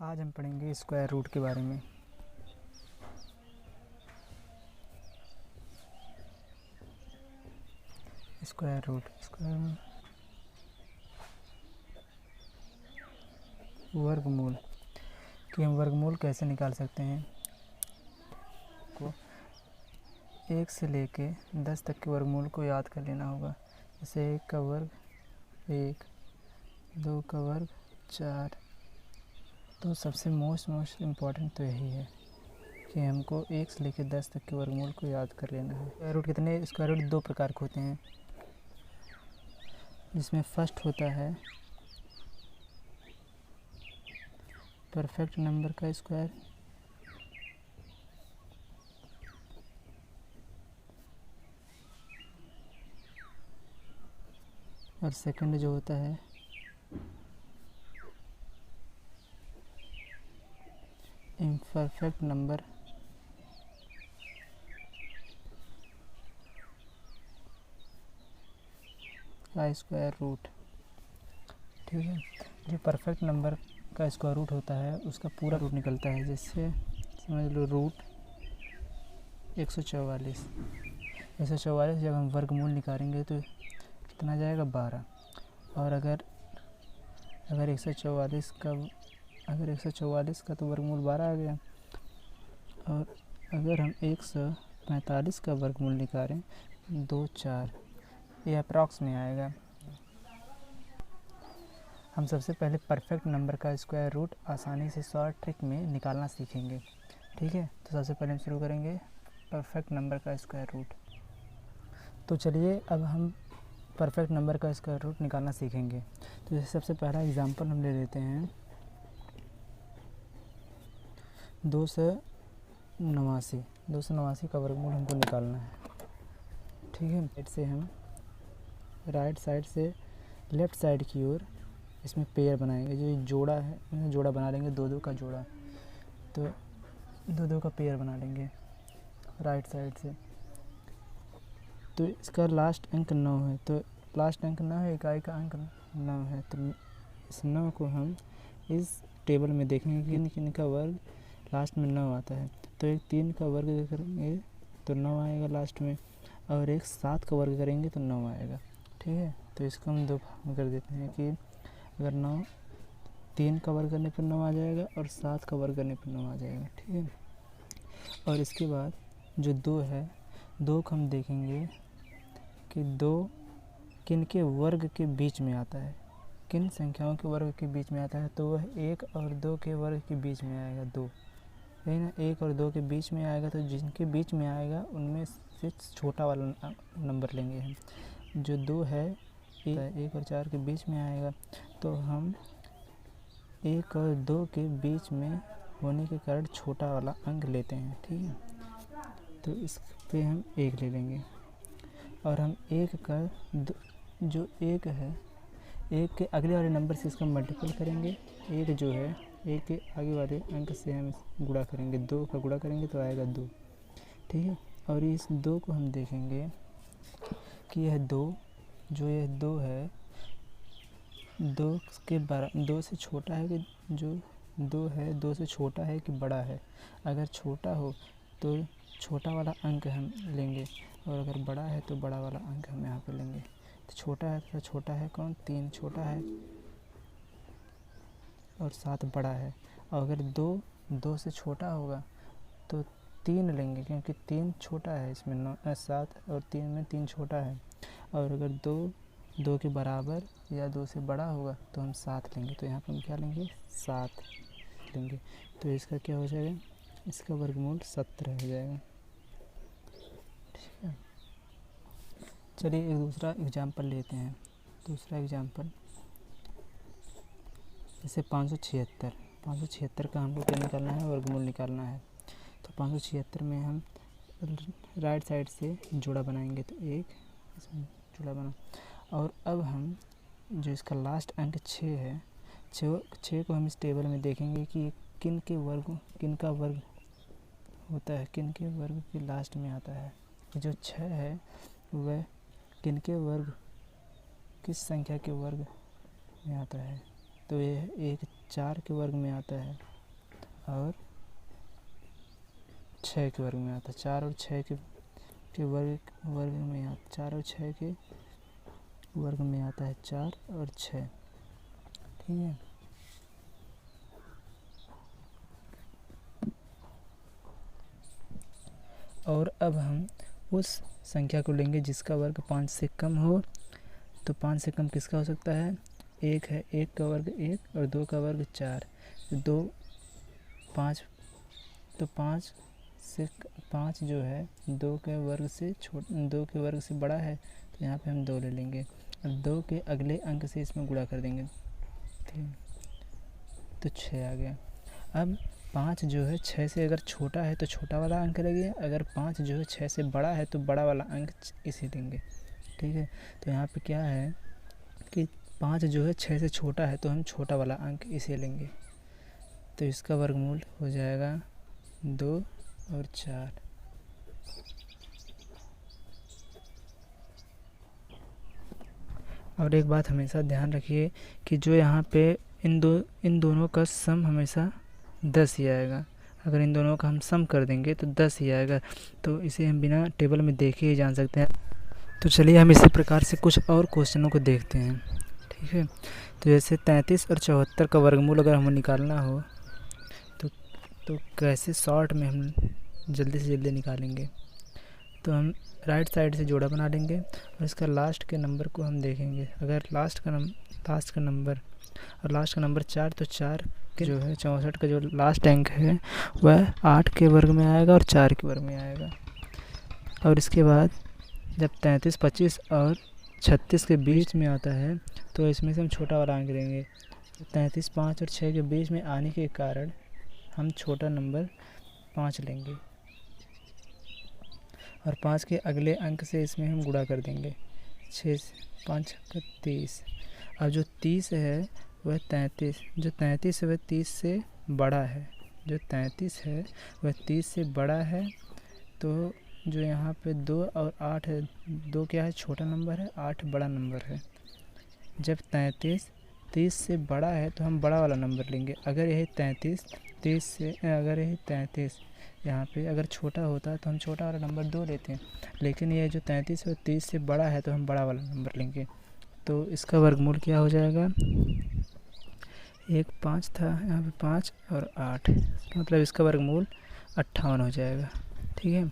आज हम पढ़ेंगे स्क्वायर रूट के बारे में। स्क्वायर रूट वर्गमूल कि हम वर्गमूल कैसे निकाल सकते हैं। को 1 से लेके 10 तक के वर्गमूल को याद कर लेना होगा। जैसे 1 का वर्ग 1, 2 का वर्ग 4। तो सबसे मोस्ट इम्पॉर्टेंट तो यही है कि हमको 1 से लेकर 10 तक के वर्गमूल को याद कर लेना है। स्क्वायर रूट 2 प्रकार के होते हैं, जिसमें फर्स्ट होता है परफेक्ट नंबर का स्क्वायर, और सेकंड जो होता है इम्परफेक्ट नंबर का स्क्वायर रूट। ठीक है, जो परफेक्ट नंबर का स्क्वायर रूट होता है उसका पूरा रूट निकलता है। जैसे समझ लो रूट 144। 144 जब हम वर्गमूल निकालेंगे तो कितना जाएगा 12। और अगर 144 का तो वर्गमूल 12 आ गया। और अगर हम 145 का वर्गमूल निकालें 2 4, ये अप्रॉक्स में आएगा। हम सबसे पहले परफेक्ट नंबर का स्क्वायर रूट आसानी से शॉर्ट ट्रिक में निकालना सीखेंगे। ठीक है, तो सबसे पहले हम शुरू करेंगे परफेक्ट नंबर का स्क्वायर रूट। तो चलिए अब हम परफेक्ट नंबर का स्क्वायर रूट निकालना सीखेंगे। तो जैसे सबसे पहला एग्जांपल हम ले लेते हैं 289 का वर्गमूल हमको निकालना है। ठीक है, राइट साइड से लेफ़्ट साइड की ओर इसमें पेयर बनाएंगे। जो जोड़ा है जोड़ा बना लेंगे, 2 का जोड़ा, तो 2 का पेयर बना लेंगे राइट साइड से। तो इसका लास्ट अंक 9 है, तो लास्ट अंक 9 है, इकाई का अंक 9 है। तो इस 9 को हम इस टेबल में देखेंगे कि किन का वर्ग लास्ट में 9 आता है। तो एक 3 का वर्ग करेंगे तो 9 आएगा लास्ट में, और एक 7 का वर्ग करेंगे तो 9 आएगा। ठीक है, तो इसको हम 2 भाग कर देते हैं कि अगर 9 3 का वर्ग करने पर 9 आ जाएगा और 7 का वर्ग करने पर 9 आ जाएगा। ठीक है, और इसके बाद जो 2 है, 2 को हम देखेंगे कि 2 किन के वर्ग के बीच में आता है, किन संख्याओं के वर्ग के बीच में आता है। तो वह 1 और 2 के वर्ग के बीच में आएगा 2, है ना। 1 और 2 के बीच में आएगा, तो जिनके बीच में आएगा उनमें से छोटा वाला नंबर लेंगे हम। जो 2 है 1 और 4 के बीच में आएगा, तो हम 1 और 2 के बीच में होने के कारण छोटा वाला अंक लेते हैं। ठीक है, तो इस पे हम 1 ले लेंगे, और हम 1 का जो 1 है 1 के अगले वाले नंबर से इसका मल्टीपल करेंगे। 1 जो है 1 के आगे वाले अंक से हम गुणा करेंगे, 2 का गुणा करेंगे तो आएगा 2। ठीक है, और इस 2 को हम देखेंगे कि यह 2 है 2 से छोटा है कि जो 2 है 2 से छोटा है कि बड़ा है। अगर छोटा हो तो छोटा वाला अंक हम लेंगे, और अगर बड़ा है तो बड़ा वाला अंक हम यहाँ पे लेंगे। तो छोटा है कौन? 3 छोटा है और 7 बड़ा है। और अगर 2 से छोटा होगा तो 3 लेंगे, क्योंकि 3 छोटा है इसमें 7 और 3 में 3 छोटा है। और अगर 2 के बराबर या 2 से बड़ा होगा तो हम 7 लेंगे। तो यहाँ पर हम क्या लेंगे? 7 लेंगे। तो इसका क्या हो जाएगा? इसका वर्गमूल 17 हो जाएगा। ठीक है, चलिए एक दूसरा एग्जाम्पल लेते हैं। दूसरा एग्जाम्पल जैसे 576 का हमको क्या निकालना है? वर्गमूल निकालना है। तो 576 में हम राइट साइड से जोड़ा बनाएंगे, तो 1 इसमें जोड़ा बना। और अब हम जो इसका लास्ट अंक 6 है, 6 को हम इस टेबल में देखेंगे कि किन का वर्ग होता है, किन के वर्ग के लास्ट में आता है। जो 6 है वह किन के वर्ग, किस संख्या के वर्ग में आता है? तो यह 4 के वर्ग में आता है। और 6 के वर्ग में आता है। 4 और 6 के वर्ग में आता 4 और 6 के वर्ग में आता है 4 और 6। ठीक है, और अब हम उस संख्या को लेंगे जिसका वर्ग 5 से कम हो। तो 5 से कम किसका हो सकता है? 1 है, 1 का वर्ग 1 और 2 का वर्ग 4। 5 तो 5 जो है 2 के वर्ग से बड़ा है, तो यहाँ पे हम 2 ले लेंगे और 2 के अगले अंक से इसमें गुणा कर देंगे। ठीक, तो 6 आ गया। अब 5 जो है 6 से अगर छोटा है तो छोटा वाला अंक लेंगे, अगर 5 जो है 6 से बड़ा है तो बड़ा वाला अंक इसे लेंगे। ठीक है, तो यहाँ पे क्या है कि 5 जो है 6 से छोटा है तो हम छोटा वाला अंक इसे लेंगे। तो इसका वर्गमूल हो जाएगा 2 और 4। और एक बात हमेशा ध्यान रखिए कि जो यहाँ पे इन दोनों का सम हमेशा 10 ही आएगा। अगर इन दोनों का हम सम कर देंगे तो 10 ही आएगा। तो इसे हम बिना टेबल में देखे ही जान सकते हैं। तो चलिए हम इसी प्रकार से कुछ और क्वेश्चनों को देखते हैं। ठीक है, तो जैसे 33 और 74 का वर्गमूल अगर हमें निकालना हो तो कैसे शॉर्ट में हम जल्दी से जल्दी निकालेंगे। तो हम राइट साइड से जोड़ा बना लेंगे और इसका लास्ट के नंबर को हम देखेंगे। अगर लास्ट का नंबर 4, तो 4 के जो है 64 का जो लास्ट अंक है वह 8 के वर्ग में आएगा और 4 के वर्ग में आएगा। और इसके बाद जब 33, 25 और 36 के बीच में आता है तो इसमें से हम छोटा वाला अंक लेंगे। 33, 5 और 6 के बीच में आने के कारण हम छोटा नंबर 5 लेंगे और 5 के अगले अंक से इसमें हम गुणा कर देंगे। 6 5 का 30। अब जो 30 है वह 33 है वह 30 से बड़ा है। जो 33 है वह 30 से बड़ा है। तो जो यहाँ पे 2 और 8 है, 2 क्या है? छोटा नंबर है, 8 बड़ा नंबर है। जब 33 30 से बड़ा है तो हम बड़ा वाला नंबर लेंगे। अगर यही 33 यहाँ पे अगर छोटा होता तो हम छोटा वाला नंबर 2 लेते हैं, लेकिन ये जो 33 है 30 से बड़ा है तो हम बड़ा वाला नंबर लेंगे। तो इसका वर्गमूल क्या हो जाएगा? 5 था, यहाँ पे 5 और 8, मतलब इसका वर्गमूल 58 हो जाएगा। ठीक है,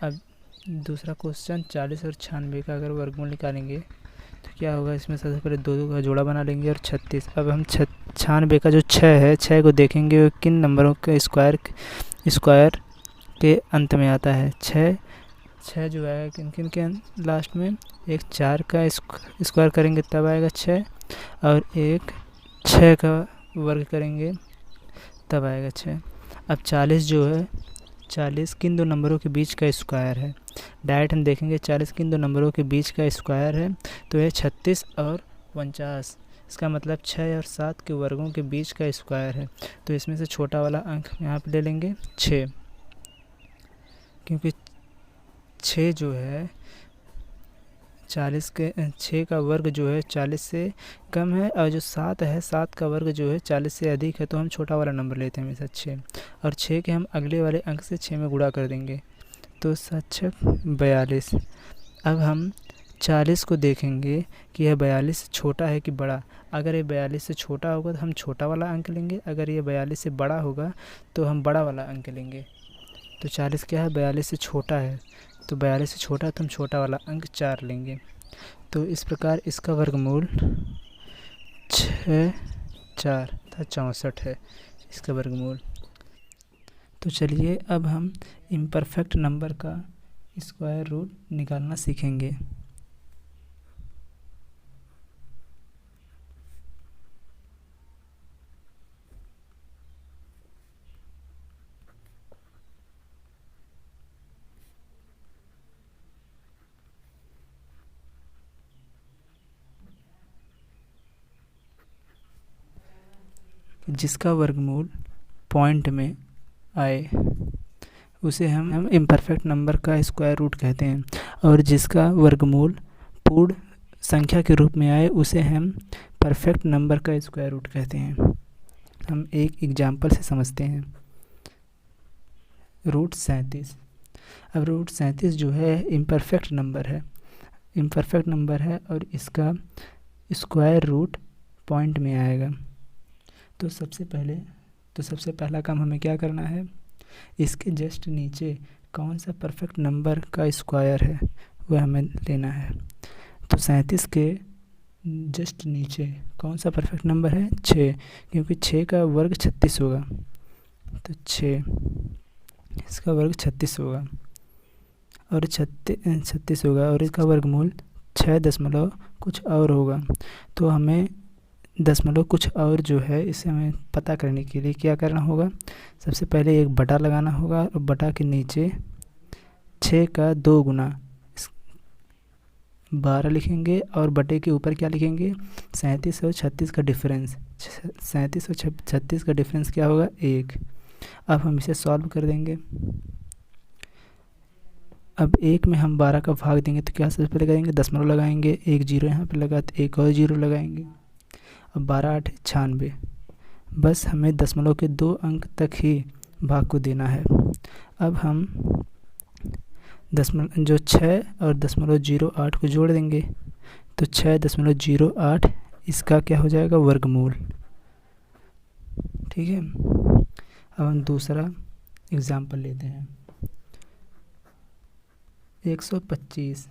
अब दूसरा क्वेश्चन 40 और 96 का अगर वर्गमूल निकालेंगे तो क्या होगा? इसमें सबसे पहले 2 का जोड़ा बना लेंगे और 36। अब हम 96 का जो 6 है 6 को देखेंगे वो किन नंबरों के स्क्वायर के अंत में आता है। 6 जो आएगा किन के लास्ट में? एक 4 का स्क्वायर करेंगे तब आएगा 6, और एक 6 का वर्ग करेंगे तब आएगा 6। अब 40 जो है 40 किन दो नंबरों के बीच का स्क्वायर है? डायरेक्ट हम देखेंगे 40 किन दो नंबरों के बीच का स्क्वायर है, तो ये 36 और 49। इसका मतलब 6 और 7 के वर्गों के बीच का स्क्वायर है। तो इसमें से छोटा वाला अंक यहाँ पे ले लेंगे 6, क्योंकि 6 जो है 6 का वर्ग जो है 40 से कम है, और जो 7 है 7 का वर्ग जो है 40 से अधिक है। तो हम छोटा वाला नंबर लेते हैं हमेशा 6, और 6 के हम अगले वाले अंक से 6 में गुणा कर देंगे। तो 7 42। अब हम 40 को देखेंगे कि यह 42 से छोटा है कि बड़ा। अगर ये 42 से छोटा होगा तो हम छोटा वाला अंक लेंगे, अगर ये 42 से बड़ा होगा तो हम बड़ा वाला अंक लेंगे। तो 40 क्या है? 42 से छोटा है, तो 42 से छोटा है तो हम छोटा वाला अंक 4 लेंगे। तो इस प्रकार इसका वर्गमूल 6 4 था 64 है इसका वर्गमूल। तो चलिए अब हम इम्परफेक्ट नंबर का स्क्वायर रूट निकालना सीखेंगे। जिसका वर्गमूल पॉइंट में आए उसे हम इम्परफेक्ट नंबर का स्क्वायर रूट कहते हैं, और जिसका वर्गमूल पूर्ण संख्या के रूप में आए उसे हम परफेक्ट नंबर का स्क्वायर रूट कहते हैं। हम एक एग्जाम्पल से समझते हैं। रूट 37। अब रूट 37 जो है इम्परफेक्ट नंबर है और इसका स्क्वायर रूट पॉइंट में आएगा। तो सबसे पहला काम हमें क्या करना है, इसके जस्ट नीचे कौन सा परफेक्ट नंबर का स्क्वायर है वह हमें लेना है। तो 37 के जस्ट नीचे कौन सा परफेक्ट नंबर है, 6, क्योंकि 6 का वर्ग 36 होगा। तो 6 इसका वर्ग 36 होगा और 36 होगा और इसका वर्गमूल 6 दशमलव कुछ और होगा। तो हमें दशमलव कुछ और जो है इसे हमें पता करने के लिए क्या करना होगा, सबसे पहले एक बटा लगाना होगा और बटा के नीचे 6 का 2 गुना 12 लिखेंगे और बटे के ऊपर क्या लिखेंगे, 37 और 36 का डिफरेंस। 37 और 36 का डिफरेंस क्या होगा, 1। अब हम इसे सॉल्व कर देंगे। अब 1 में हम 12 का भाग देंगे तो क्या सबसे पहले करेंगे, दशमलव लगाएंगे, एक जीरो यहाँ पे लगा तो एक और जीरो लगाएंगे। अब 12 8 96। बस हमें दशमलव के 2 अंक तक ही भाग को देना है। अब हम जो 6 और 0.08 को जोड़ देंगे तो 6.08 इसका क्या हो जाएगा, वर्गमूल। ठीक है। अब हम दूसरा एग्जाम्पल लेते हैं। 125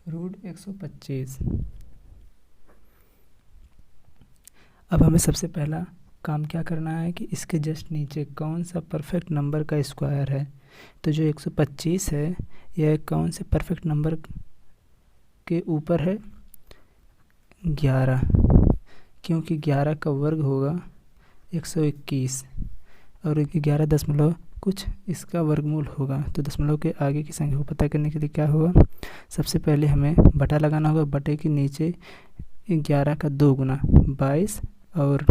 रूट 125। अब हमें सबसे पहला काम क्या करना है कि इसके जस्ट नीचे कौन सा परफेक्ट नंबर का स्क्वायर है। तो जो 125 है यह कौन से परफेक्ट नंबर के ऊपर है, 11, क्योंकि 11 का वर्ग होगा 121 और 11 दशमलव कुछ इसका वर्गमूल होगा। तो दशमलव के आगे की संख्या को पता करने के लिए क्या होगा, सबसे पहले हमें बटा लगाना होगा। बटे के नीचे 11 का 2 गुना 22 और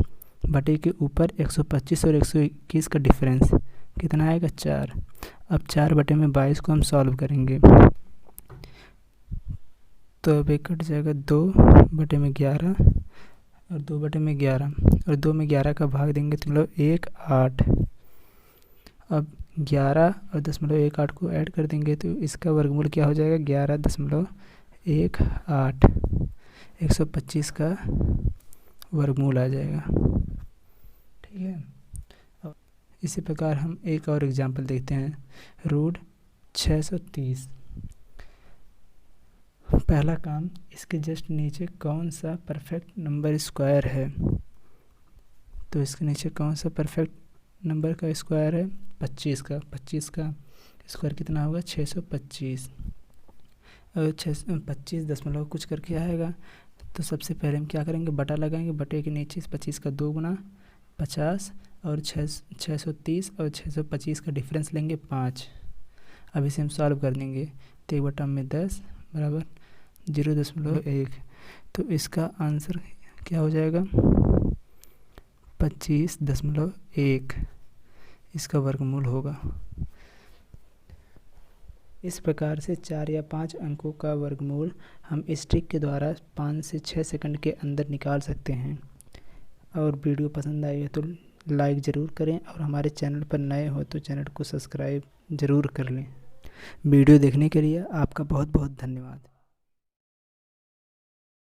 बटे के ऊपर 125 और 121 का डिफरेंस कितना आएगा, 4। अब 4 बटे में 22 को हम सॉल्व करेंगे तो अब कट जाएगा 2 बटे में 11 और 2 बटे में 11 और 2 में 11 का भाग देंगे तो मतलब 1 8। अब 11 और 0.18 को ऐड कर देंगे तो इसका वर्गमूल क्या हो जाएगा, 11.18। 125 का वर्गमूल आ जाएगा। ठीक है। अब इसी प्रकार हम एक और एग्जाम्पल देखते हैं। रूट 630। पहला काम, इसके जस्ट नीचे कौन सा परफेक्ट नंबर स्क्वायर है। तो इसके नीचे कौन सा परफेक्ट नंबर का स्क्वायर है, 25 का। 25 का स्क्वायर कितना होगा, 625 और 25 दशमलव कुछ करके आएगा। तो सबसे पहले हम क्या करेंगे, बटा लगाएंगे। बटे के नीचे 25 का 2 गुना 50 और 630 और 625 का डिफरेंस लेंगे 5। अब इसे हम सॉल्व कर देंगे तो 1 बटा में 10 बराबर 0.1। तो इसका आंसर क्या हो जाएगा, 25.1 इसका वर्गमूल होगा। इस प्रकार से 4 या 5 अंकों का वर्गमूल हम इस ट्रिक के द्वारा 5 से 6 सेकंड के अंदर निकाल सकते हैं। और वीडियो पसंद आई है तो लाइक ज़रूर करें और हमारे चैनल पर नए हो तो चैनल को सब्सक्राइब ज़रूर कर लें। वीडियो देखने के लिए आपका बहुत बहुत धन्यवाद।